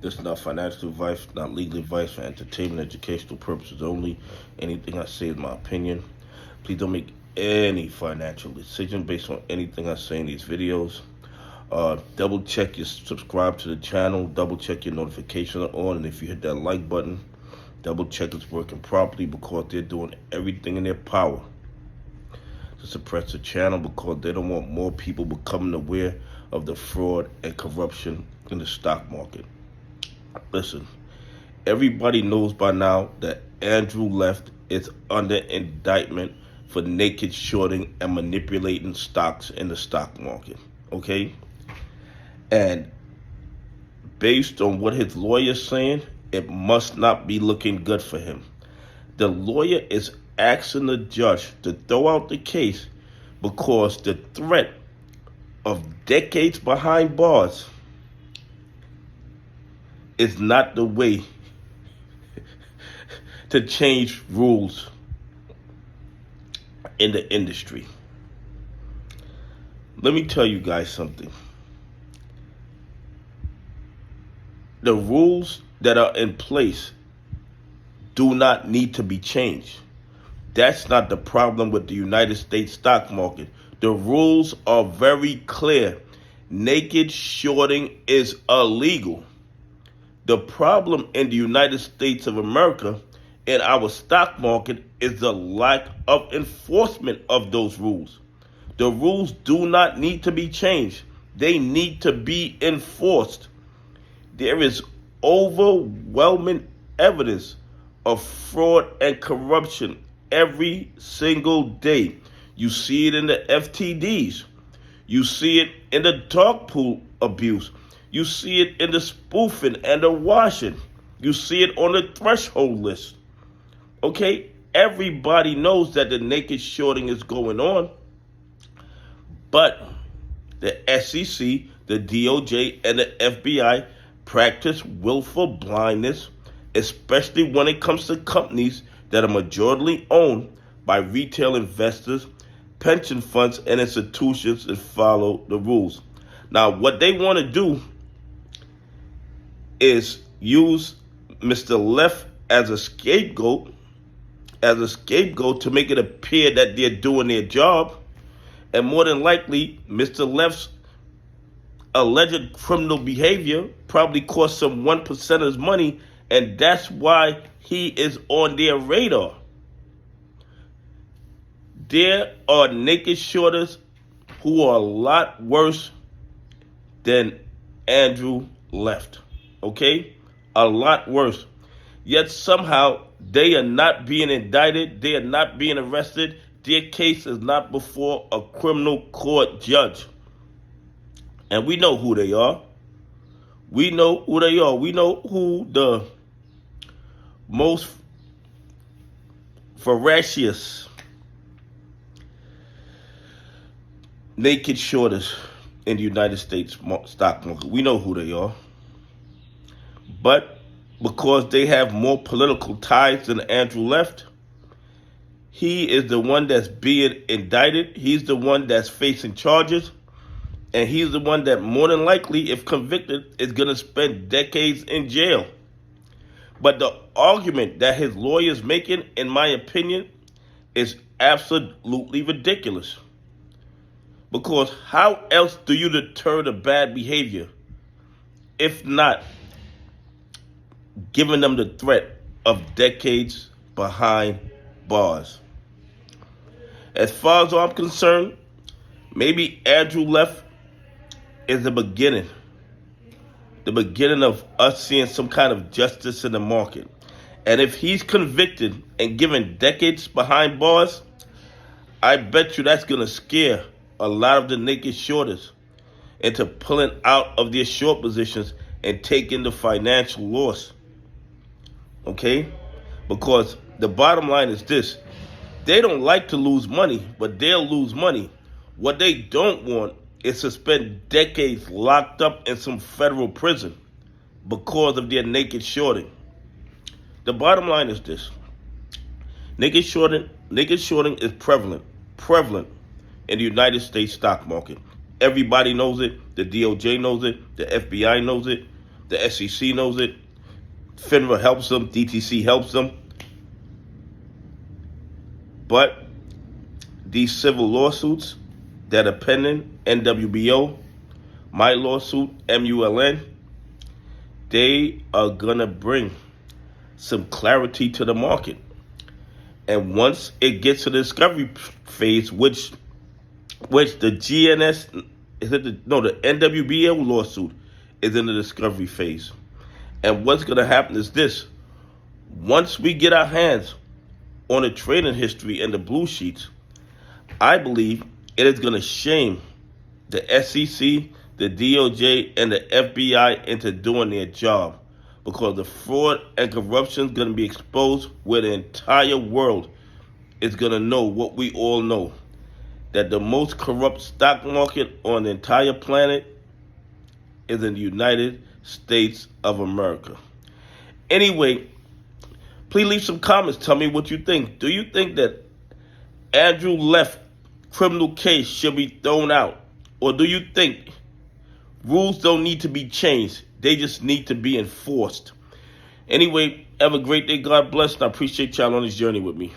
This is not financial advice, not legal advice, for entertainment, educational purposes only. Anything I say is my opinion. Please don't make any financial decision based on anything I say in these videos. Double check your subscribe to the channel. Double check your notifications are on. And if you hit that like button, double check it's working properly, because they're doing everything in their power to suppress the channel, because they don't want more people becoming aware of the fraud and corruption in the stock market. Listen, everybody knows by now that Andrew Left is under indictment for naked shorting and manipulating stocks in the stock market, okay? And based on what his lawyer's saying, it must not be looking good for him. The lawyer is asking the judge to throw out the case because the threat of decades behind bars is not the way to change rules in the industry. Let me tell you guys something. The rules that are in place do not need to be changed. That's not the problem with the United States stock market. The rules are very clear. Naked shorting is illegal. The problem in the United States of America, in our stock market, is the lack of enforcement of those rules. The rules do not need to be changed. They need to be enforced. There is overwhelming evidence of fraud and corruption every single day. You see it in the FTDs. You see it in the dog pool abuse. You see it in the spoofing and the washing. You see it on the threshold list. Okay? Everybody knows that the naked shorting is going on. But the SEC, the DOJ, and the FBI practice willful blindness, especially when it comes to companies that are majority owned by retail investors, pension funds, and institutions that follow the rules. Now, what they want to do is use Mr. Left as a scapegoat to make it appear that they're doing their job. And more than likely, Mr. Left's alleged criminal behavior probably cost some 1%ers money, and that's why he is on their radar. There are naked shorters who are a lot worse than Andrew Left, okay? A lot worse. Yet somehow they are not being indicted, they are not being arrested, their case is not before a criminal court judge. And we know who they are. We know who they are. We know who the most voracious naked shorters in the United States stock market. We know who they are. But because they have more political ties than Andrew Left, he is the one that's being indicted. He's the one that's facing charges. And he's the one that more than likely, if convicted, is going to spend decades in jail. But the argument that his lawyer is making, in my opinion, is absolutely ridiculous. Because how else do you deter the bad behavior if not giving them the threat of decades behind bars? As far as I'm concerned, maybe Andrew Left is the beginning of us seeing some kind of justice in the market. And if he's convicted and given decades behind bars, I bet you that's going to scare a lot of the naked shorters into pulling out of their short positions and taking the financial loss. Okay? Because the bottom line is this. They don't like to lose money, but they'll lose money. What they don't want is to spend decades locked up in some federal prison because of their naked shorting. The bottom line is this. Naked shorting is prevalent in the United States stock market. Everybody knows it. The DOJ knows it. The FBI knows it. The SEC knows it. FINRA helps them. DTC helps them. But these civil lawsuits that are pending, NWBO, my lawsuit, MULN, they are going to bring some clarity to the market. And once it gets to the discovery phase, which the GNS, the NWBO lawsuit is in the discovery phase. And what's going to happen is this. Once we get our hands on the trading history and the blue sheets, I believe it is going to shame the SEC, the DOJ, and the FBI into doing their job, because the fraud and corruption is going to be exposed where the entire world is going to know what we all know, that the most corrupt stock market on the entire planet is in the United States of America. Anyway, please leave some comments. Tell me what you think. Do you think that Andrew Left criminal case should be thrown out? Or do you think rules don't need to be changed? They just need to be enforced. Anyway, have a great day. God bless. And I appreciate y'all on this journey with me.